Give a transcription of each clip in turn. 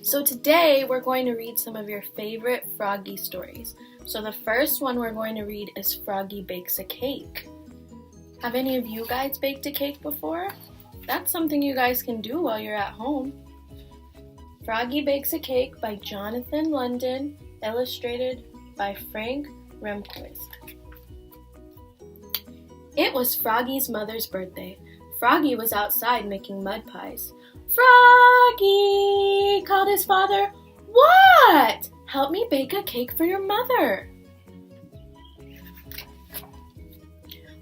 So today we're going to read some of your favorite Froggy stories. So the first one we're going to read is Froggy Bakes a Cake. Have any of you guys baked a cake before? That's something you guys can do while you're at home. Froggy Bakes a Cake by Jonathan London, illustrated by Frank Remquist. It was Froggy's mother's birthday. Froggy was outside making mud pies. "Froggy!" called his father. "What?" "Help me bake a cake for your mother."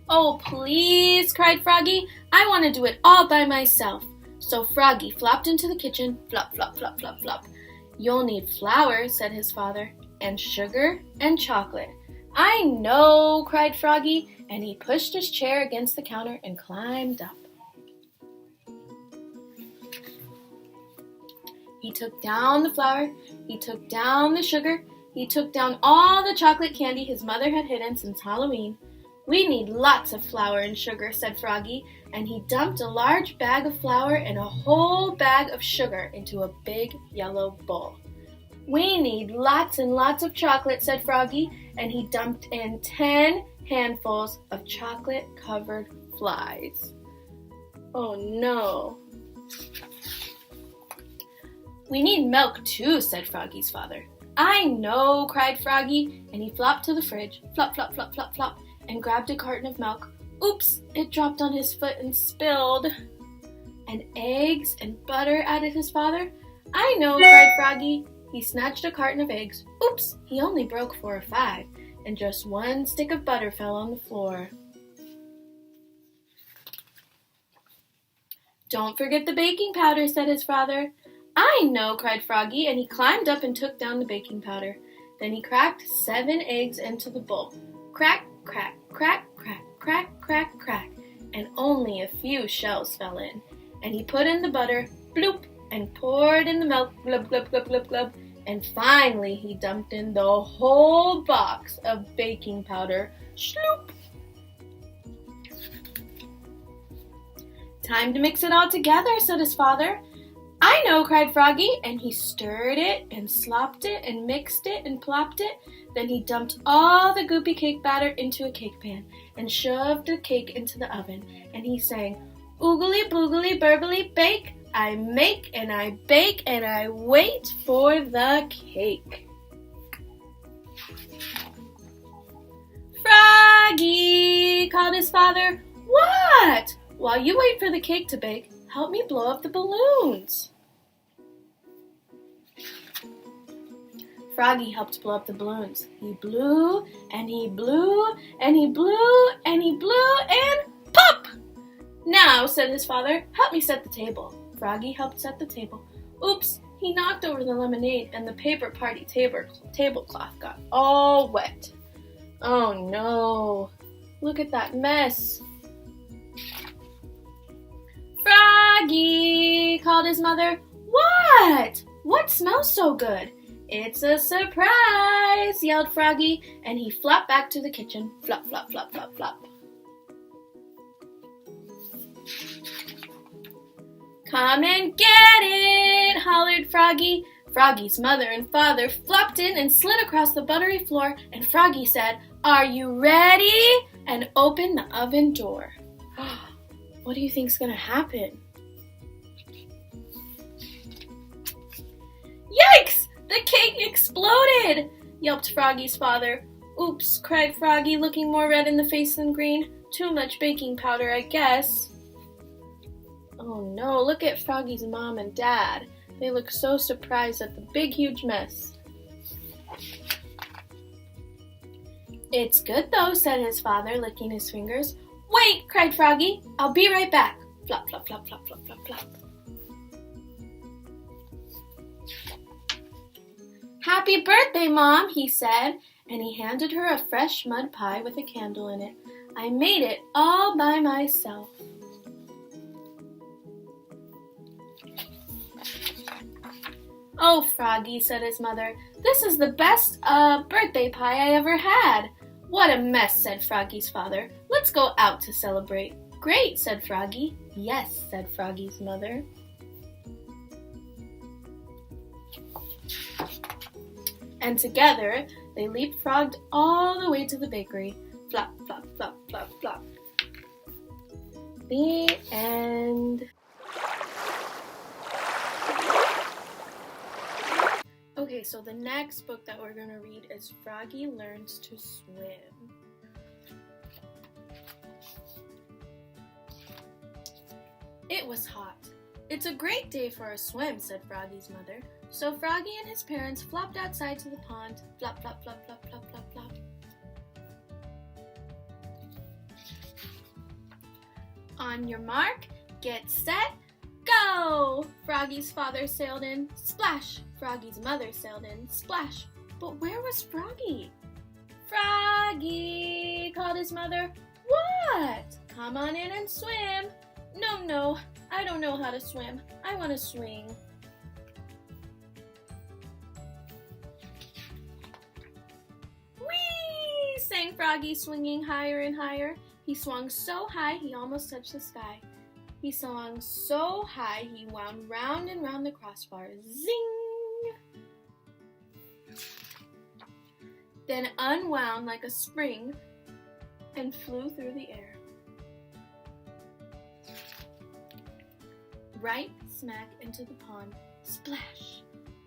"Oh, please," cried Froggy. "I want to do it all by myself." So Froggy flopped into the kitchen, flop, flop, flop, flop, flop. "You'll need flour," said his father, "and sugar and chocolate." "I know," cried Froggy, and he pushed his chair against the counter and climbed up. He took down the flour, he took down the sugar, he took down all the chocolate candy his mother had hidden since Halloween. "We need lots of flour and sugar," said Froggy, and he dumped a large bag of flour and a whole bag of sugar into a big yellow bowl. "We need lots and lots of chocolate," said Froggy, and he dumped in 10 handfuls of chocolate-covered flies. Oh no. "We need milk too," said Froggy's father. "I know," cried Froggy, and he flopped to the fridge, flop, flop, flop, flop, flop, and grabbed a carton of milk. Oops, it dropped on his foot and spilled. "And eggs and butter," added his father. "I know," cried Froggy. He snatched a carton of eggs. Oops, he only broke 4 or 5, and just 1 stick of butter fell on the floor. "Don't forget the baking powder," said his father. "I know," cried Froggy, and he climbed up and took down the baking powder. Then he cracked 7 eggs into the bowl. Crack, crack, crack, crack, crack, crack, crack, and only a few shells fell in. And he put in the butter, bloop, and poured in the milk, glub, glub, glub, glub, glub, and finally he dumped in the whole box of baking powder, shloop. "Time to mix it all together," said his father. "I know," cried Froggy, and he stirred it and slopped it and mixed it and plopped it. Then he dumped all the goopy cake batter into a cake pan and shoved the cake into the oven, and he sang, "Oogly boogly burbly bake, I make and I bake and I wait for the cake." "Froggy!" called his father. "What?" "While you wait for the cake to bake, help me blow up the balloons." Froggy helped blow up the balloons. He blew, and he blew, and he blew, and he blew, and pop! "Now," said his father, "help me set the table." Froggy helped set the table. Oops, he knocked over the lemonade, and the paper party tablecloth got all wet. Oh no, look at that mess. "Froggy!" called his mother. "What? What smells so good?" "It's a surprise!" yelled Froggy, and he flopped back to the kitchen. Flop, flop, flop, flop, flop. "Come and get it!" hollered Froggy. Froggy's mother and father flopped in and slid across the buttery floor, and Froggy said, "Are you ready?" and opened the oven door. What do you think's gonna happen? Yikes! The cake exploded! Yelped Froggy's father. "Oops," cried Froggy, looking more red in the face than green. "Too much baking powder, I guess." Oh no, look at Froggy's mom and dad. They look so surprised at the big, huge mess. "It's good though," said his father, licking his fingers. "Wait," cried Froggy. "I'll be right back." Flop, flop, flop, flop, flop, flop, flop. "Happy birthday, Mom," he said, and he handed her a fresh mud pie with a candle in it. "I made it all by myself." "Oh, Froggy," said his mother, "this is the best birthday pie I ever had." "What a mess," said Froggy's father. "Let's go out to celebrate." "Great," said Froggy. "Yes," said Froggy's mother. And together, they leapfrogged all the way to the bakery. Flop, flop, flop, flop, flop. The end. Okay, so the next book that we're going to read is Froggy Learns to Swim. It was hot. "It's a great day for a swim," said Froggy's mother. So Froggy and his parents flopped outside to the pond. Flop, flop, flop, flop, flop, flop, flop. On your mark, get set, go! Froggy's father sailed in. Splash! Froggy's mother sailed in. Splash! But where was Froggy? "Froggy!" called his mother. "What?" "Come on in and swim." No, I don't know how to swim. I want to swing." "Whee!" sang Froggy, swinging higher and higher. He swung so high he almost touched the sky. He swung so high he wound round and round the crossbar. Zing! Then unwound like a spring and flew through the air. Right smack into the pond. Splash!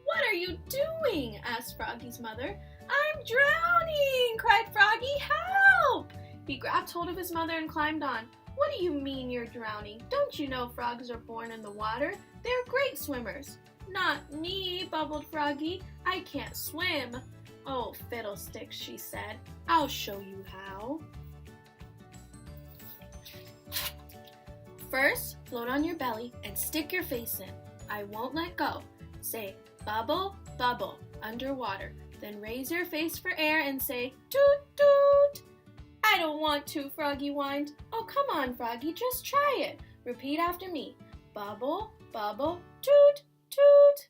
"What are you doing?" asked Froggy's mother. "I'm drowning!" cried Froggy. "Help!" He grabbed hold of his mother and climbed on. "What do you mean you're drowning? Don't you know frogs are born in the water? They're great swimmers." "Not me," bubbled Froggy. "I can't swim." "Oh, fiddlesticks," she said. "I'll show you how." First, float on your belly and stick your face in. I won't let go. Say, "Bubble, bubble," underwater. Then raise your face for air and say, "Toot, toot." "I don't want to," Froggy whined. "Oh, come on, Froggy, just try it." Repeat after me. "Bubble, bubble, toot, toot."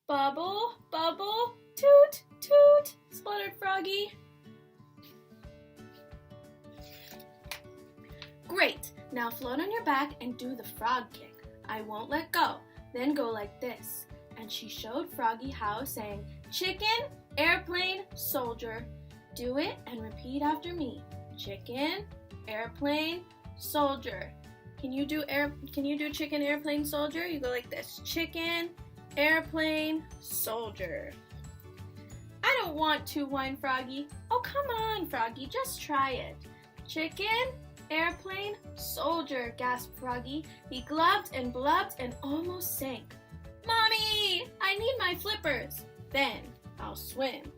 "Bubble, bubble, toot, toot," spluttered Froggy. Great! Now float on your back and do the frog kick. I won't let go. Then go like this. And she showed Froggy how, saying, "Chicken, airplane, soldier." Do it and repeat after me. Chicken, airplane, soldier. Can you do chicken, airplane, soldier? You go like this. Chicken, airplane, soldier. "I don't want to," whined Froggy. "Oh, come on, Froggy, just try it." Chicken, airplane, soldier, gasped Froggy. He glubbed and blubbed and almost sank. "Mommy, I need my flippers." "Then I'll swim."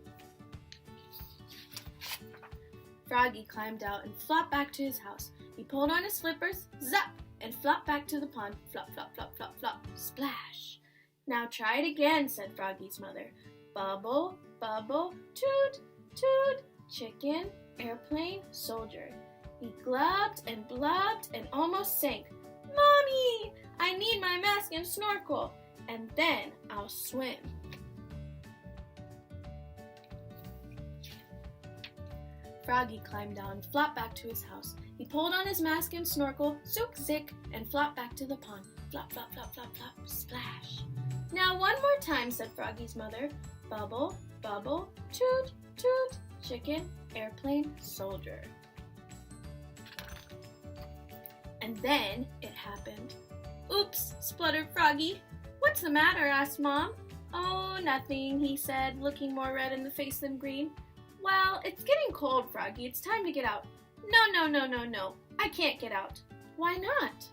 Froggy climbed out and flopped back to his house. He pulled on his flippers, zap, and flopped back to the pond. Flop, flop, flop, flop, flop, splash. "Now try it again," said Froggy's mother. Bubble, bubble, toot, toot, chicken, airplane, soldier. He glubbed and blubbed and almost sank. "Mommy, I need my mask and snorkel, and then I'll swim." Froggy climbed down and flopped back to his house. He pulled on his mask and snorkel, zook, zick, and flopped back to the pond. Flop, flop, flop, flop, flop, splash. "Now one more time," said Froggy's mother. Bubble, bubble, toot, toot, chicken, airplane, soldier. And then it happened. "Oops," spluttered Froggy. "What's the matter?" asked Mom. "Oh, nothing," he said, looking more red in the face than green. "Well, it's getting cold, Froggy. It's time to get out." No. I can't get out." "Why not?"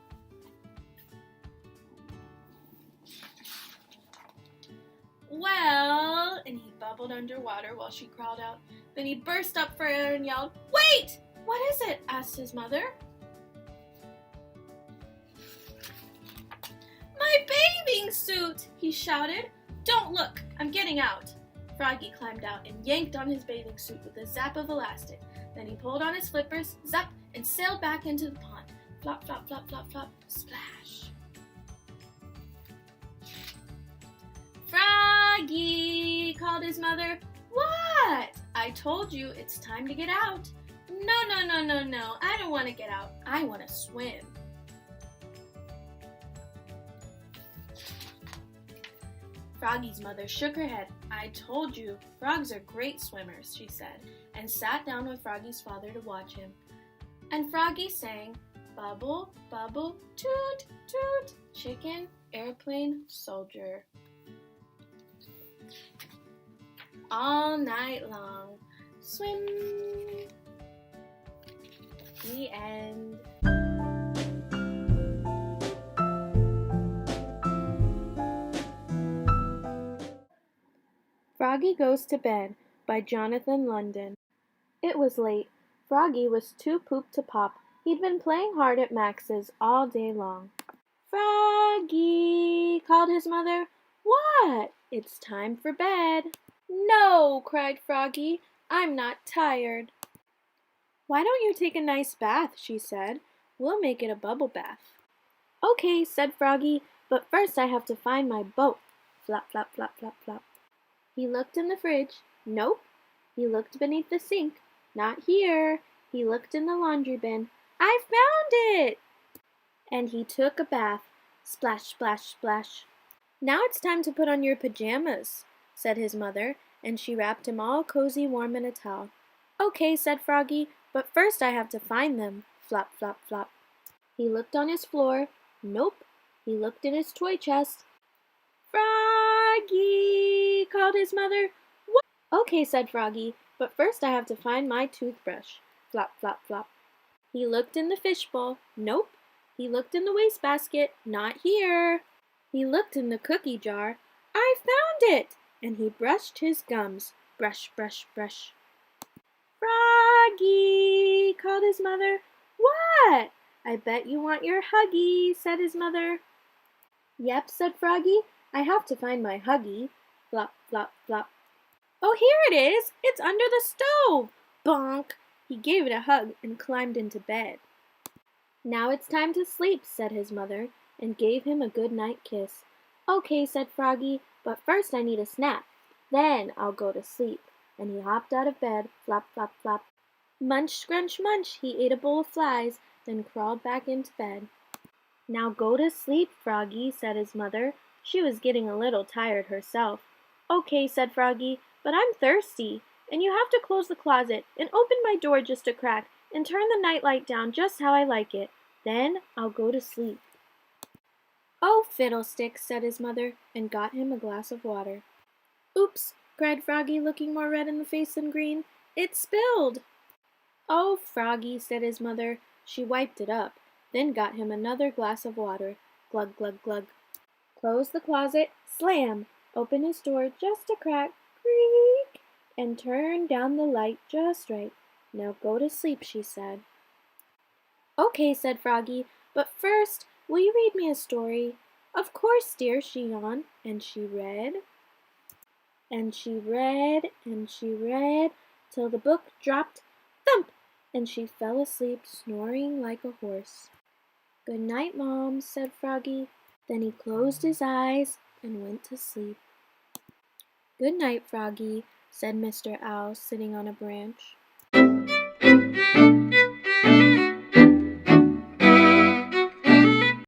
"Well," and he bubbled underwater while she crawled out. Then he burst up for air and yelled, "Wait!" "What is it?" asked his mother. "My bathing suit!" he shouted. "Don't look, I'm getting out." Froggy climbed out and yanked on his bathing suit with a zap of elastic. Then he pulled on his flippers, zap, and sailed back into the pond. Flop, flop, flop, flop, flop, splash. "Froggy," called his mother. "What?" "I told you it's time to get out." No. I don't want to get out. I want to swim." Froggy's mother shook her head. "I told you, frogs are great swimmers," she said, and sat down with Froggy's father to watch him. And Froggy sang, "Bubble, bubble, toot, toot, chicken, airplane, soldier." All night long. Swim. The end. Froggy Goes to Bed by Jonathan London. It was late. Froggy was too pooped to pop. He'd been playing hard at Max's all day long. "Froggy," called his mother. "What?" "It's time for bed." "No," cried Froggy. "I'm not tired." "Why don't you take a nice bath?" she said. "We'll make it a bubble bath." "Okay," said Froggy, "but first I have to find my boat." Flop, flop, flop, flop, flop. He looked in the fridge. Nope. He looked beneath the sink. Not here. He looked in the laundry bin. "I found it!" And he took a bath. Splash, splash, splash. "Now it's time to put on your pajamas," said his mother, and she wrapped him all cozy warm in a towel. "Okay," said Froggy, "but first I have to find them." Flop, flop, flop. He looked on his floor. Nope. He looked in his toy chest. "Froggy," called his mother. "What?" "Okay," said Froggy, "but first I have to find my toothbrush." Flop, flop, flop. He looked in the fishbowl. Nope. He looked in the wastebasket. Not here. He looked in the cookie jar. "I found it!" And he brushed his gums. Brush, brush, brush. "Froggy," called his mother. "What?" "I bet you want your Huggy," said his mother. "Yep," said Froggy. "I have to find my Huggy." Flop, flop, flop. "Oh, here it is! It's under the stove!" Bonk! He gave it a hug and climbed into bed. "Now it's time to sleep," said his mother, and gave him a good night kiss. "Okay," said Froggy, "but first I need a snack. Then I'll go to sleep." And he hopped out of bed. Flop, flop, flop. Munch, scrunch, munch, he ate a bowl of flies, then crawled back into bed. "Now go to sleep, Froggy," said his mother. She was getting a little tired herself. "Okay," said Froggy, "but I'm thirsty, and you have to close the closet and open my door just a crack and turn the nightlight down just how I like it. Then I'll go to sleep." "Oh, fiddlesticks," said his mother, and got him a glass of water. "Oops," cried Froggy, looking more red in the face than green. "It's spilled." "Oh, Froggy," said his mother. She wiped it up, then got him another glass of water. Glug, glug, glug. Close the closet. Slam! Open his door just a crack. Creak! And turn down the light just right. "Now go to sleep," she said. "Okay," said Froggy, "but first, will you read me a story?" "Of course, dear," she yawned, and she read. And she read, and she read, till the book dropped, thump, and she fell asleep snoring like a horse. "Good night, Mom," said Froggy. Then he closed his eyes and went to sleep. "Good night, Froggy," said Mr. Owl, sitting on a branch.